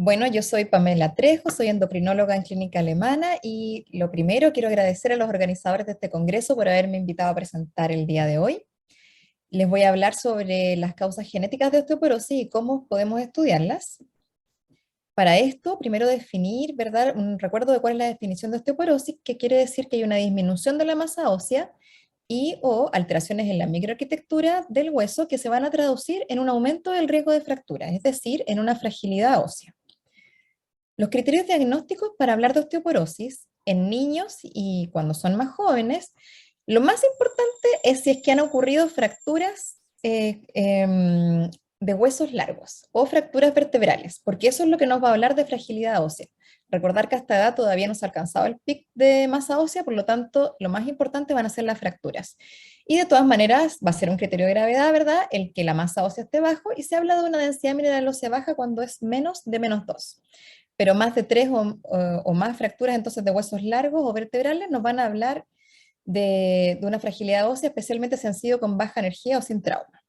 Bueno, yo soy Pamela Trejo, soy endocrinóloga en Clínica Alemana y lo primero quiero agradecer a los organizadores de este congreso por haberme invitado a presentar el día de hoy. Les voy a hablar sobre las causas genéticas de osteoporosis y cómo podemos estudiarlas. Para esto, primero definir, ¿verdad? Un recuerdo de cuál es la definición de osteoporosis, que quiere decir que hay una disminución de la masa ósea y o alteraciones en la microarquitectura del hueso que se van a traducir en un aumento del riesgo de fractura, es decir, en una fragilidad ósea. Los criterios diagnósticos para hablar de osteoporosis en niños y cuando son más jóvenes, lo más importante es si es que han ocurrido fracturas de huesos largos o fracturas vertebrales, porque eso es lo que nos va a hablar de fragilidad ósea. Recordar que a esta edad todavía no se ha alcanzado el pic de masa ósea, por lo tanto, lo más importante van a ser las fracturas. Y de todas maneras, va a ser un criterio de gravedad, ¿verdad? El que la masa ósea esté bajo, y se habla de una densidad mineral ósea baja cuando es menos de -2, pero más de tres o más fracturas entonces de huesos largos o vertebrales nos van a hablar de una fragilidad ósea, especialmente si han sido con baja energía o sin trauma.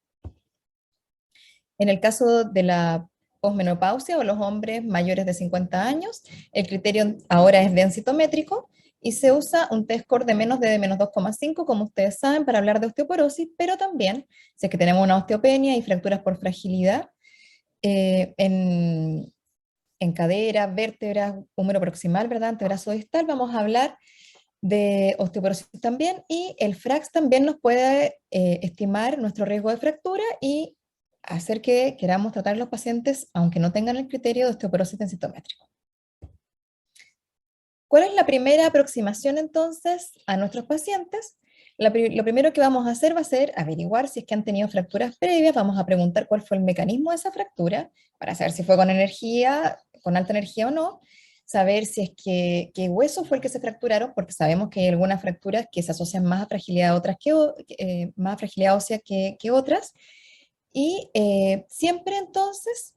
En el caso de la posmenopausia o los hombres mayores de 50 años, el criterio ahora es densitométrico y se usa un T-score de menos de -2,5, como ustedes saben, para hablar de osteoporosis, pero también, si es que tenemos una osteopenia y fracturas por fragilidad, en cadera, vértebras, húmero proximal, ¿verdad? Antebrazo distal, vamos a hablar de osteoporosis también, y el FRAX también nos puede estimar nuestro riesgo de fractura y hacer que queramos tratar a los pacientes aunque no tengan el criterio de osteoporosis densitométrico. ¿Cuál es la primera aproximación entonces a nuestros pacientes? Lo primero que vamos a hacer va a ser averiguar si es que han tenido fracturas previas, vamos a preguntar cuál fue el mecanismo de esa fractura, para saber si fue con energía, con alta energía o no, saber si es que qué hueso fue el que se fracturaron, porque sabemos que hay algunas fracturas que se asocian más a fragilidad, más a fragilidad ósea que otras, y siempre entonces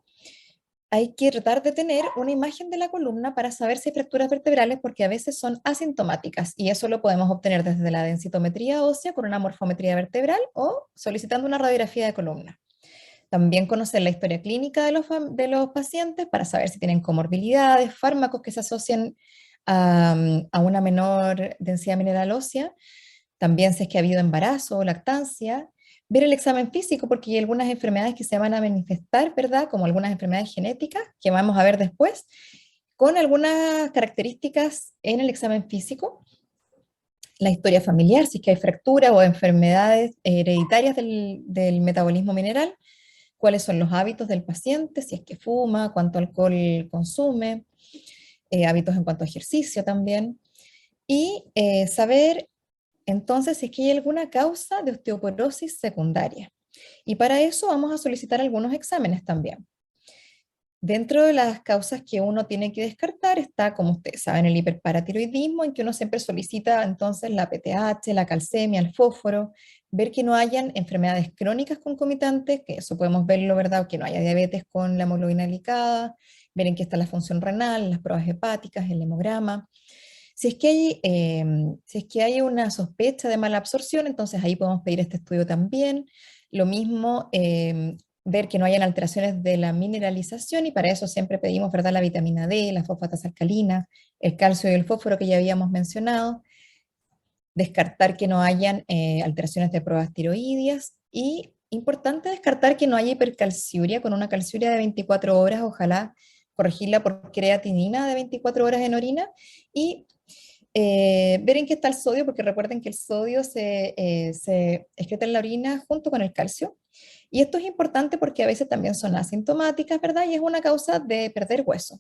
hay que tratar de tener una imagen de la columna para saber si hay fracturas vertebrales, porque a veces son asintomáticas y eso lo podemos obtener desde la densitometría ósea con una morfometría vertebral o solicitando una radiografía de columna. También conocer la historia clínica de los pacientes para saber si tienen comorbilidades, fármacos que se asocian a una menor densidad mineral ósea, también si es que ha habido embarazo o lactancia, ver el examen físico porque hay algunas enfermedades que se van a manifestar, ¿verdad? Como algunas enfermedades genéticas que vamos a ver después, con algunas características en el examen físico, la historia familiar, si es que hay fracturas o enfermedades hereditarias del metabolismo mineral, cuáles son los hábitos del paciente, si es que fuma, cuánto alcohol consume, hábitos en cuanto a ejercicio también, y saber entonces si es que hay alguna causa de osteoporosis secundaria. Y para eso vamos a solicitar algunos exámenes también. Dentro de las causas que uno tiene que descartar está, como ustedes saben, el hiperparatiroidismo, en que uno siempre solicita entonces la PTH, la calcemia, el fósforo, ver que no hayan enfermedades crónicas concomitantes, que eso podemos verlo, ¿verdad? Que no haya diabetes con la hemoglobina glicada, ver en qué está la función renal, las pruebas hepáticas, el hemograma. Si es que hay una sospecha de mala absorción, entonces ahí podemos pedir este estudio también. Lo mismo, ver que no hayan alteraciones de la mineralización, y para eso siempre pedimos, ¿verdad?, la vitamina D, las fosfatas alcalinas, el calcio y el fósforo que ya habíamos mencionado. Descartar que no hayan alteraciones de pruebas tiroideas, y importante descartar que no haya hipercalciuria con una calciuria de 24 horas, ojalá corregirla por creatinina de 24 horas en orina, y ver en qué está el sodio, porque recuerden que el sodio se excreta en la orina junto con el calcio. Y esto es importante porque a veces también son asintomáticas, ¿verdad? Y es una causa de perder hueso.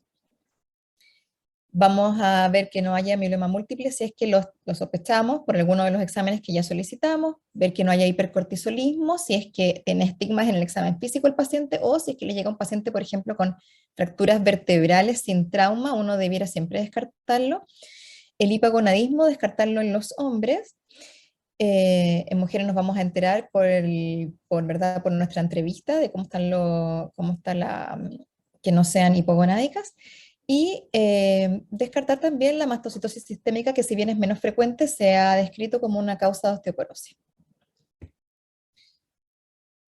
Vamos a ver que no haya mieloma múltiple si es que lo sospechamos por alguno de los exámenes que ya solicitamos, ver que no haya hipercortisolismo si es que tiene estigmas en el examen físico el paciente, o si es que le llega un paciente, por ejemplo, con fracturas vertebrales sin trauma, uno debiera siempre descartarlo. El hipogonadismo, descartarlo en los hombres. En mujeres nos vamos a enterar ¿verdad?, por nuestra entrevista de cómo está que no sean hipogonádicas. Y descartar también la mastocitosis sistémica, que si bien es menos frecuente, se ha descrito como una causa de osteoporosis.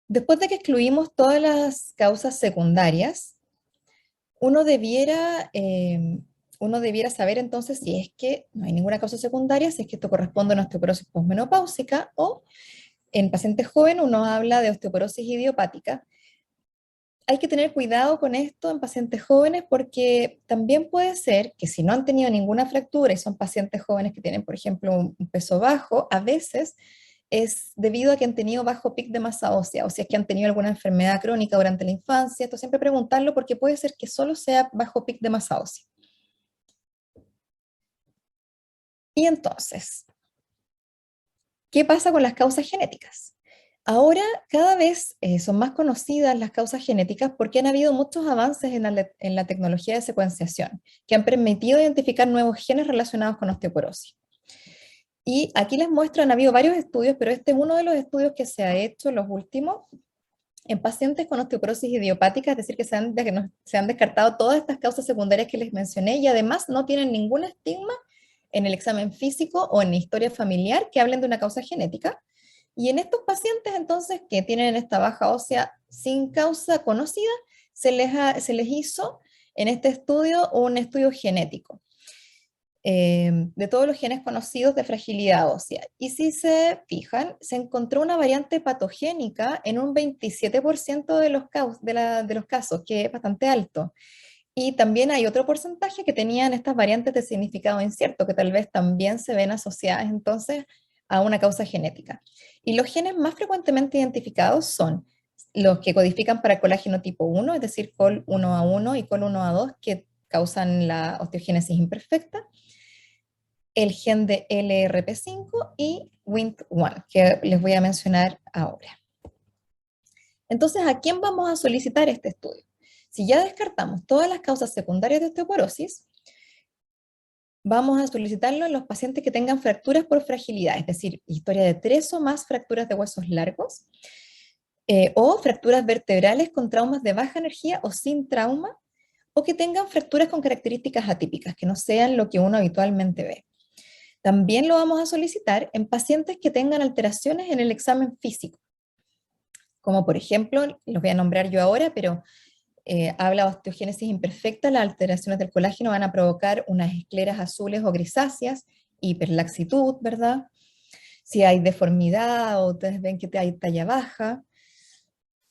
Después de que excluimos todas las causas secundarias, uno debiera, uno debiera saber entonces si es que no hay ninguna causa secundaria, si es que esto corresponde a una osteoporosis posmenopáusica, o en pacientes jóvenes uno habla de osteoporosis idiopática. Hay que tener cuidado con esto en pacientes jóvenes porque también puede ser que si no han tenido ninguna fractura y son pacientes jóvenes que tienen, por ejemplo, un peso bajo, a veces es debido a que han tenido bajo pic de masa ósea, o si es que han tenido alguna enfermedad crónica durante la infancia. Esto siempre preguntarlo porque puede ser que solo sea bajo pic de masa ósea. Y entonces, ¿qué pasa con las causas genéticas? Ahora cada vez son más conocidas las causas genéticas porque han habido muchos avances en la tecnología de secuenciación que han permitido identificar nuevos genes relacionados con osteoporosis. Y aquí les muestro, han habido varios estudios, pero este es uno de los estudios que se ha hecho, los últimos, en pacientes con osteoporosis idiopática, es decir, que se han descartado todas estas causas secundarias que les mencioné y además no tienen ningún estigma en el examen físico o en la historia familiar que hablen de una causa genética. Y en estos pacientes entonces que tienen esta baja ósea sin causa conocida, se les hizo en este estudio un estudio genético de todos los genes conocidos de fragilidad ósea. Y si se fijan, se encontró una variante patogénica en un 27% de de los casos, que es bastante alto. Y también hay otro porcentaje que tenían estas variantes de significado incierto, que tal vez también se ven asociadas entonces a una causa genética. Y los genes más frecuentemente identificados son los que codifican para colágeno tipo 1, es decir, COL1A1 y COL1A2, que causan la osteogénesis imperfecta, el gen de LRP5 y WNT1, que les voy a mencionar ahora. Entonces, ¿a quién vamos a solicitar este estudio? Si ya descartamos todas las causas secundarias de osteoporosis, vamos a solicitarlo en los pacientes que tengan fracturas por fragilidad, es decir, historia de 3 o más fracturas de huesos largos, o fracturas vertebrales con traumas de baja energía o sin trauma, o que tengan fracturas con características atípicas, que no sean lo que uno habitualmente ve. También lo vamos a solicitar en pacientes que tengan alteraciones en el examen físico, como por ejemplo, los voy a nombrar yo ahora, pero habla de osteogénesis imperfecta, las alteraciones del colágeno van a provocar unas escleras azules o grisáceas, hiperlaxitud, ¿verdad? Si hay deformidad o ustedes ven que hay talla baja,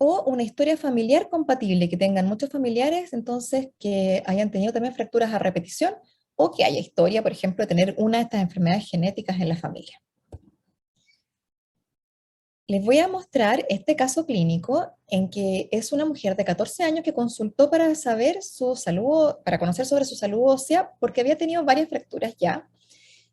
o una historia familiar compatible, que tengan muchos familiares, entonces que hayan tenido también fracturas a repetición, o que haya historia, por ejemplo, de tener una de estas enfermedades genéticas en la familia. Les voy a mostrar este caso clínico en que es una mujer de 14 años que consultó para saber su salud, para conocer sobre su salud ósea, porque había tenido varias fracturas ya.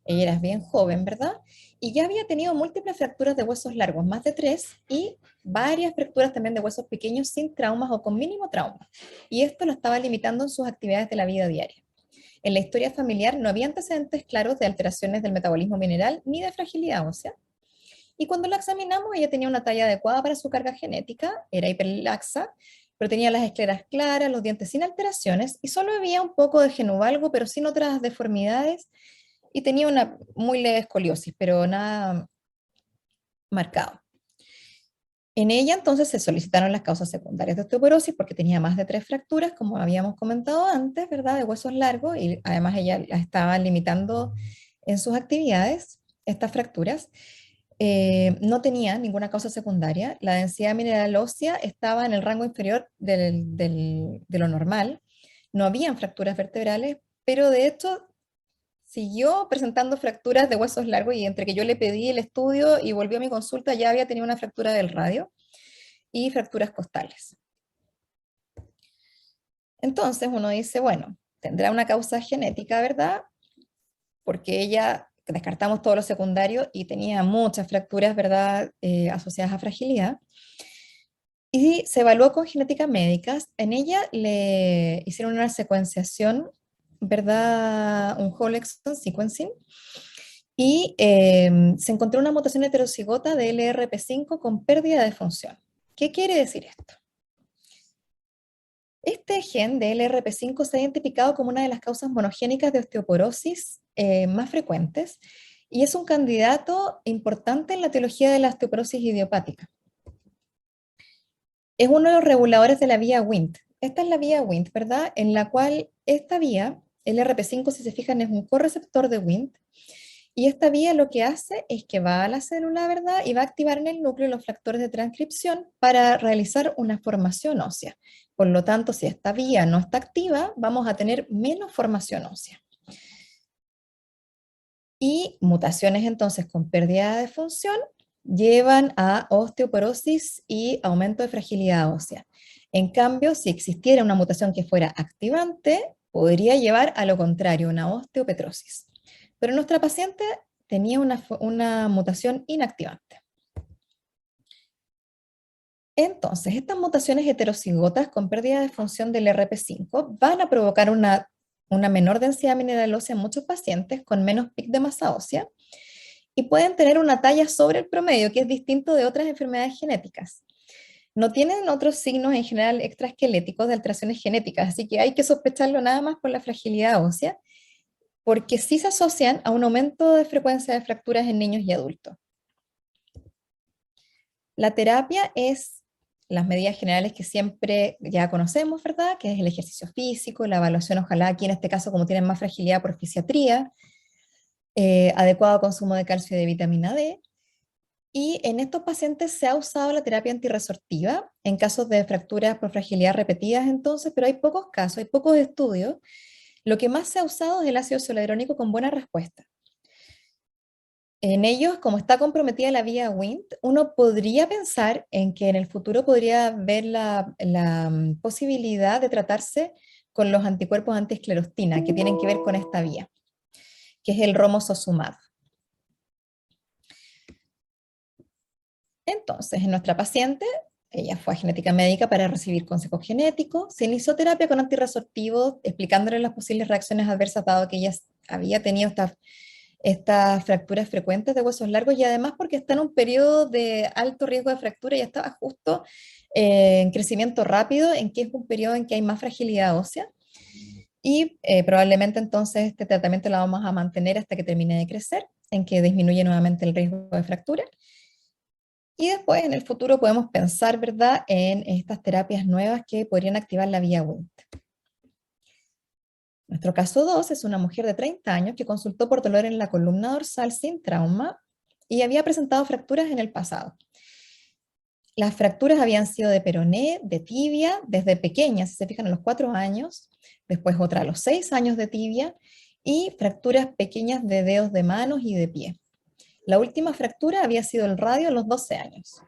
Ella era bien joven, ¿verdad? Y ya había tenido múltiples fracturas de huesos largos, más de 3, y varias fracturas también de huesos pequeños sin traumas o con mínimo trauma. Y esto lo estaba limitando en sus actividades de la vida diaria. En la historia familiar no había antecedentes claros de alteraciones del metabolismo mineral ni de fragilidad ósea. Y cuando la examinamos, ella tenía una talla adecuada para su carga genética, era hiperlaxa, pero tenía las escleras claras, los dientes sin alteraciones, y solo había un poco de genuvalgo, pero sin otras deformidades, y tenía una muy leve escoliosis, pero nada marcado. En ella entonces se solicitaron las causas secundarias de osteoporosis porque tenía más de 3 fracturas, como habíamos comentado antes, ¿verdad? De huesos largos, y además ella las estaba limitando en sus actividades, estas fracturas. No tenía ninguna causa secundaria, la densidad mineral ósea estaba en el rango inferior de lo normal, no habían fracturas vertebrales, pero de hecho siguió presentando fracturas de huesos largos y entre que yo le pedí el estudio y volvió a mi consulta ya había tenido una fractura del radio y fracturas costales. Entonces uno dice, bueno, tendrá una causa genética, ¿verdad? Porque ella descartamos todo lo secundario y tenía muchas fracturas, ¿verdad?, asociadas a fragilidad. Y se evaluó con genéticas médicas. En ella le hicieron una secuenciación, ¿verdad?, un whole exome sequencing, y se encontró una mutación heterocigota de LRP5 con pérdida de función. ¿Qué quiere decir esto? Este gen de LRP5 se ha identificado como una de las causas monogénicas de osteoporosis más frecuentes y es un candidato importante en la etiología de la osteoporosis idiopática. Es uno de los reguladores de la vía Wnt, esta es la vía Wnt, ¿verdad? En la cual esta vía, el RP5, si se fijan, es un correceptor de Wnt, y esta vía lo que hace es que va a la célula, ¿verdad? Y va a activar en el núcleo los factores de transcripción para realizar una formación ósea. Por lo tanto, si esta vía no está activa, vamos a tener menos formación ósea. Y mutaciones entonces con pérdida de función llevan a osteoporosis y aumento de fragilidad ósea. En cambio, si existiera una mutación que fuera activante, podría llevar a lo contrario, una osteopetrosis. Pero nuestra paciente tenía una mutación inactivante. Entonces, estas mutaciones heterocigotas con pérdida de función del RP5 van a provocar una menor densidad mineral ósea en muchos pacientes con menos pic de masa ósea y pueden tener una talla sobre el promedio, que es distinto de otras enfermedades genéticas. No tienen otros signos en general extraesqueléticos de alteraciones genéticas, así que hay que sospecharlo nada más por la fragilidad ósea, porque sí se asocian a un aumento de frecuencia de fracturas en niños y adultos. La terapia es las medidas generales que siempre ya conocemos, ¿verdad? Que es el ejercicio físico, la evaluación, ojalá aquí en este caso, como tienen más fragilidad por fisiatría, adecuado consumo de calcio y de vitamina D. Y en estos pacientes se ha usado la terapia antirresortiva en casos de fracturas por fragilidad repetidas entonces, pero hay pocos casos, hay pocos estudios. Lo que más se ha usado es el ácido zoledrónico con buena respuesta. En ellos, como está comprometida la vía Wnt, uno podría pensar en que en el futuro podría haber la posibilidad de tratarse con los anticuerpos antiesclerostina que tienen que ver con esta vía, que es el romosozumab. Entonces, en nuestra paciente, ella fue a genética médica para recibir consejos genéticos, se inició terapia con antirresortivos, explicándole las posibles reacciones adversas dado que ella había tenido estas fracturas frecuentes de huesos largos y además porque está en un periodo de alto riesgo de fractura y estaba justo en crecimiento rápido, en que es un periodo en que hay más fragilidad ósea. Y probablemente entonces este tratamiento lo vamos a mantener hasta que termine de crecer, en que disminuye nuevamente el riesgo de fractura. Y después en el futuro podemos pensar, ¿verdad?, en estas terapias nuevas que podrían activar la vía Wnt. Nuestro caso 2 es una mujer de 30 años que consultó por dolor en la columna dorsal sin trauma y había presentado fracturas en el pasado. Las fracturas habían sido de peroné, de tibia, desde pequeñas, si se fijan, a los 4 años, después otra a los 6 años de tibia y fracturas pequeñas de dedos de manos y de pie. La última fractura había sido el radio a los 12 años.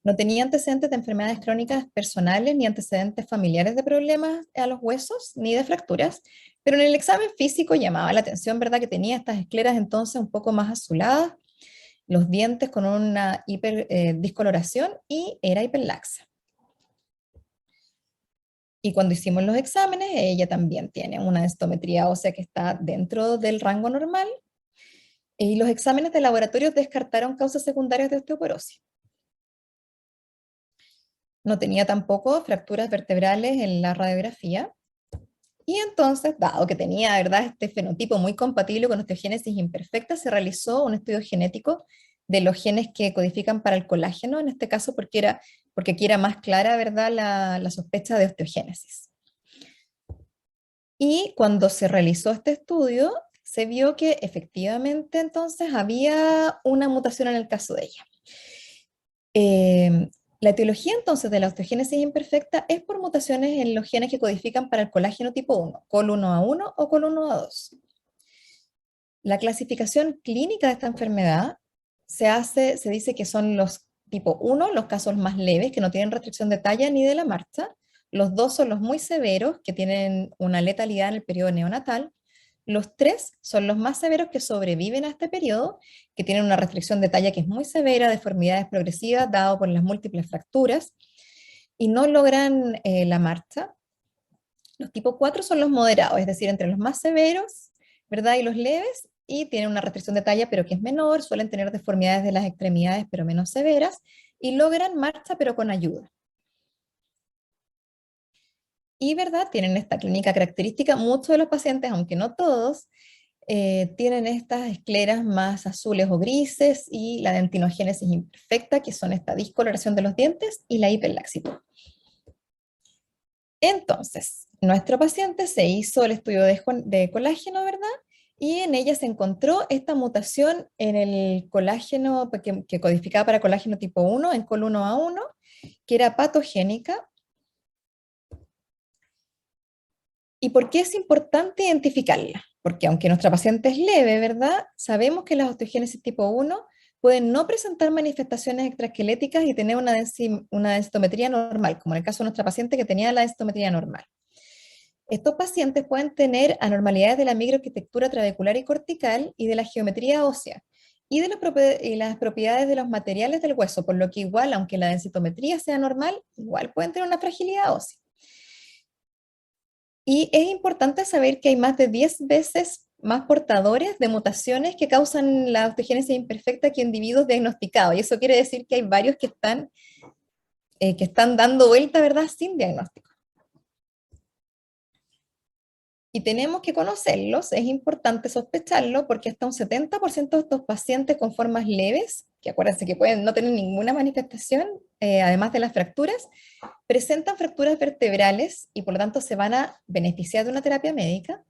No tenía antecedentes de enfermedades crónicas personales ni antecedentes familiares de problemas a los huesos ni de fracturas, pero en el examen físico llamaba la atención, ¿verdad?, que tenía estas escleras entonces un poco más azuladas, los dientes con una discoloración y era hiperlaxa. Y cuando hicimos los exámenes, ella también tiene una densitometría ósea que está dentro del rango normal y los exámenes de laboratorio descartaron causas secundarias de osteoporosis. No tenía tampoco fracturas vertebrales en la radiografía. Y entonces, dado que tenía, ¿verdad?, este fenotipo muy compatible con osteogénesis imperfecta, se realizó un estudio genético de los genes que codifican para el colágeno, en este caso porque aquí era más clara, ¿verdad?, la sospecha de osteogénesis. Y cuando se realizó este estudio, se vio que efectivamente entonces había una mutación en el caso de ella. La etiología entonces de la osteogénesis imperfecta es por mutaciones en los genes que codifican para el colágeno tipo 1, COL1A1 o COL1A2. La clasificación clínica de esta enfermedad se dice que son los tipo 1, los casos más leves, que no tienen restricción de talla ni de la marcha. Los 2 son los muy severos, que tienen una letalidad en el periodo neonatal. Los 3 son los más severos que sobreviven a este periodo, que tienen una restricción de talla que es muy severa, deformidades progresivas, dado por las múltiples fracturas, y no logran la marcha. Los tipo 4 son los moderados, es decir, entre los más severos, ¿verdad?, y los leves, y tienen una restricción de talla, pero que es menor, suelen tener deformidades de las extremidades, pero menos severas, y logran marcha, pero con ayuda. Y, ¿verdad?, tienen esta clínica característica, muchos de los pacientes, aunque no todos, tienen estas escleras más azules o grises y la dentinogénesis imperfecta, que son esta discoloración de los dientes y la hiperlaxitud. Entonces, nuestro paciente se hizo el estudio de colágeno, ¿verdad? Y en ella se encontró esta mutación en el colágeno que codificaba para colágeno tipo 1, en col 1A1, que era patogénica. ¿Y por qué es importante identificarla? Porque aunque nuestra paciente es leve, ¿verdad? Sabemos que las osteogénesis tipo 1 pueden no presentar manifestaciones extraesqueléticas y tener una densitometría normal, como en el caso de nuestra paciente que tenía la densitometría normal. Estos pacientes pueden tener anormalidades de la microarquitectura trabecular y cortical y de la geometría ósea y de las propiedades de los materiales del hueso, por lo que igual, aunque la densitometría sea normal, igual pueden tener una fragilidad ósea. Y es importante saber que hay más de 10 veces más portadores de mutaciones que causan la osteogénesis imperfecta que individuos diagnosticados. Y eso quiere decir que hay varios que están dando vuelta, ¿verdad?, sin diagnóstico. Y tenemos que conocerlos, es importante sospecharlo porque hasta un 70% de estos pacientes con formas leves, que acuérdense que pueden no tener ninguna manifestación, además de las fracturas, presentan fracturas vertebrales y por lo tanto se van a beneficiar de una terapia médica.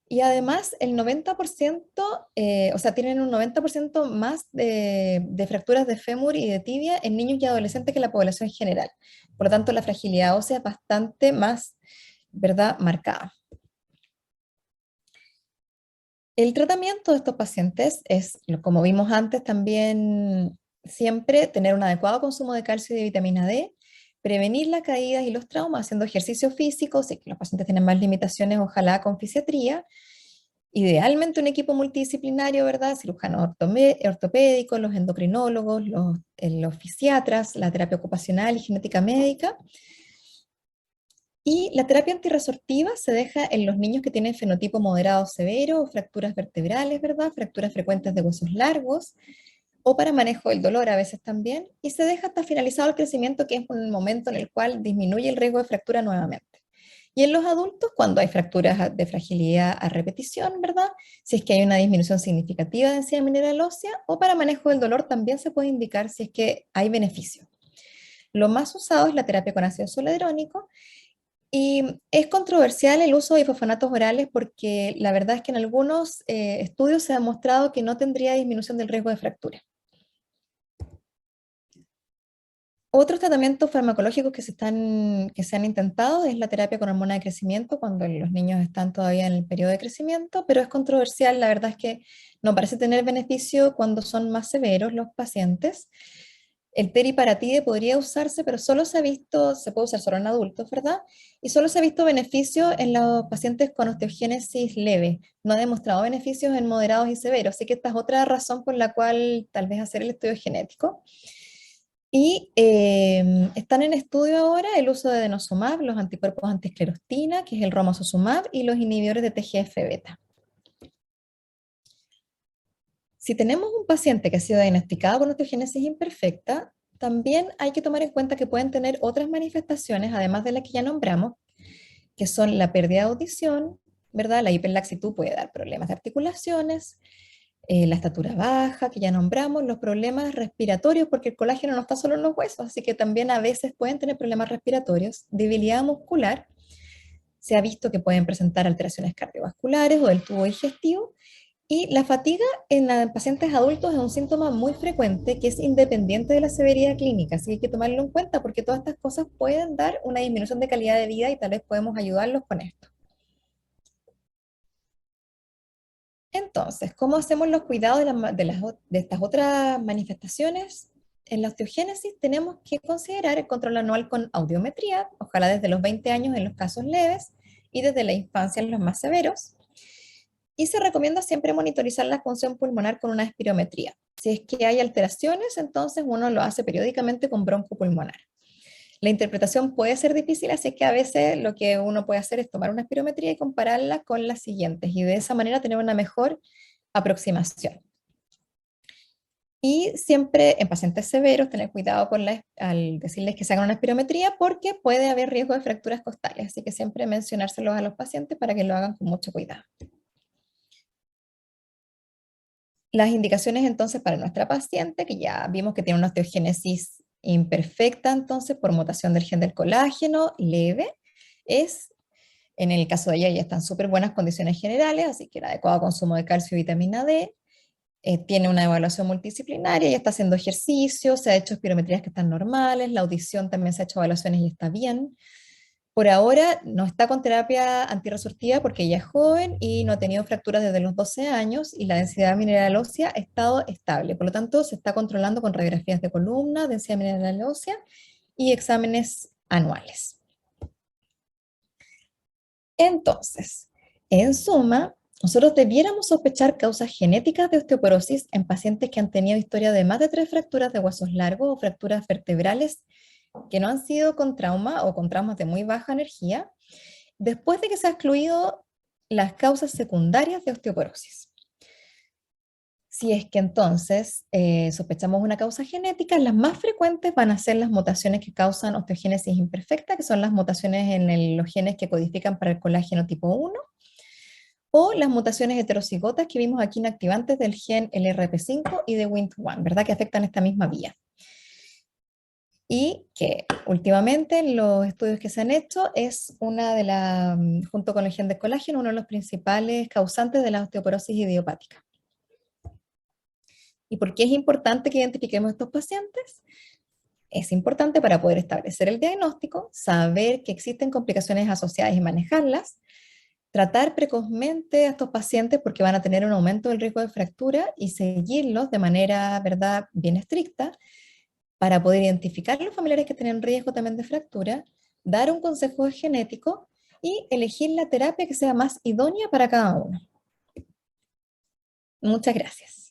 Y además el 90%, o sea, tienen un 90% más de fracturas de fémur y de tibia en niños y adolescentes que la población general. Por lo tanto, la fragilidad ósea es bastante más, ¿verdad?, marcada. El tratamiento de estos pacientes es, como vimos antes, también siempre tener un adecuado consumo de calcio y de vitamina D, prevenir las caídas y los traumas haciendo ejercicio físico, si los pacientes tienen más limitaciones, ojalá con fisiatría, idealmente un equipo multidisciplinario, ¿verdad? Cirujanos ortopédicos, los endocrinólogos, los fisiatras, la terapia ocupacional y genética médica. Y la terapia antirresortiva se deja en los niños que tienen fenotipo moderado severo o fracturas vertebrales, ¿verdad? Fracturas frecuentes de huesos largos o para manejo del dolor a veces también. Y se deja hasta finalizado el crecimiento, que es un momento en el cual disminuye el riesgo de fractura nuevamente. Y en los adultos, cuando hay fracturas de fragilidad a repetición, ¿verdad? Si es que hay una disminución significativa de densidad mineral ósea, o para manejo del dolor también se puede indicar si es que hay beneficio. Lo más usado es la terapia con ácido zoledrónico, y es controversial el uso de bifosfonatos orales porque la verdad es que en algunos estudios se ha demostrado que no tendría disminución del riesgo de fractura. Otros tratamientos farmacológicos que se han intentado es la terapia con hormona de crecimiento cuando los niños están todavía en el periodo de crecimiento, pero es controversial, la verdad es que no parece tener beneficio cuando son más severos los pacientes. El teriparatide podría usarse, pero solo se ha visto, se puede usar solo en adultos, ¿verdad? Y solo se ha visto beneficio en los pacientes con osteogénesis leve. No ha demostrado beneficios en moderados y severos, así que esta es otra razón por la cual tal vez hacer el estudio genético. Y están en estudio ahora el uso de denosumab, los anticuerpos antiesclerostina, que es el romosozumab, y los inhibidores de TGF-beta. Si tenemos un paciente que ha sido diagnosticado con osteogénesis imperfecta, también hay que tomar en cuenta que pueden tener otras manifestaciones, además de las que ya nombramos, que son la pérdida de audición, ¿verdad? La hiperlaxitud puede dar problemas de articulaciones, la estatura baja, que ya nombramos, los problemas respiratorios, porque el colágeno no está solo en los huesos, así que también a veces pueden tener problemas respiratorios, debilidad muscular, se ha visto que pueden presentar alteraciones cardiovasculares o del tubo digestivo, y la fatiga en pacientes adultos es un síntoma muy frecuente que es independiente de la severidad clínica, así que hay que tomarlo en cuenta porque todas estas cosas pueden dar una disminución de calidad de vida y tal vez podemos ayudarlos con esto. Entonces, ¿cómo hacemos los cuidados de estas otras manifestaciones? En la osteogénesis tenemos que considerar el control anual con audiometría, ojalá desde los 20 años en los casos leves y desde la infancia en los más severos. Y se recomienda siempre monitorizar la función pulmonar con una espirometría. Si es que hay alteraciones, entonces uno lo hace periódicamente con broncopulmonar. La interpretación puede ser difícil, así que a veces lo que uno puede hacer es tomar una espirometría y compararla con las siguientes, y de esa manera tener una mejor aproximación. Y siempre en pacientes severos tener cuidado al decirles que se hagan una espirometría porque puede haber riesgo de fracturas costales, así que siempre mencionárselos a los pacientes para que lo hagan con mucho cuidado. Las indicaciones entonces para nuestra paciente, que ya vimos que tiene una osteogénesis imperfecta, entonces por mutación del gen del colágeno leve, Es, en el caso de ella, ya está en súper buenas condiciones generales, así que el adecuado consumo de calcio y vitamina D, tiene una evaluación multidisciplinaria, ya está haciendo ejercicio, se ha hecho espirometrías que están normales, la audición también se ha hecho evaluaciones y está bien. Por ahora no está con terapia antirresortiva porque ella es joven y no ha tenido fracturas desde los 12 años y la densidad mineral ósea ha estado estable. Por lo tanto, se está controlando con radiografías de columna, densidad mineral ósea y exámenes anuales. Entonces, en suma, nosotros debiéramos sospechar causas genéticas de osteoporosis en pacientes que han tenido historia de más de 3 fracturas de huesos largos o fracturas vertebrales que no han sido con trauma o con traumas de muy baja energía, después de que se han excluido las causas secundarias de osteoporosis. Si es que entonces sospechamos una causa genética, las más frecuentes van a ser las mutaciones que causan osteogénesis imperfecta, que son las mutaciones en los genes que codifican para el colágeno tipo 1, o las mutaciones heterocigotas que vimos aquí inactivantes del gen LRP5 y de WNT1, ¿verdad? Que afectan esta misma vía. Y que últimamente en los estudios que se han hecho es una de las, junto con el gen de colágeno, uno de los principales causantes de la osteoporosis idiopática. ¿Y por qué es importante que identifiquemos estos pacientes? Es importante para poder establecer el diagnóstico, saber que existen complicaciones asociadas y manejarlas, tratar precozmente a estos pacientes porque van a tener un aumento del riesgo de fractura y seguirlos de manera, ¿verdad?, bien estricta para poder identificar a los familiares que tienen riesgo también de fractura, dar un consejo genético y elegir la terapia que sea más idónea para cada uno. Muchas gracias.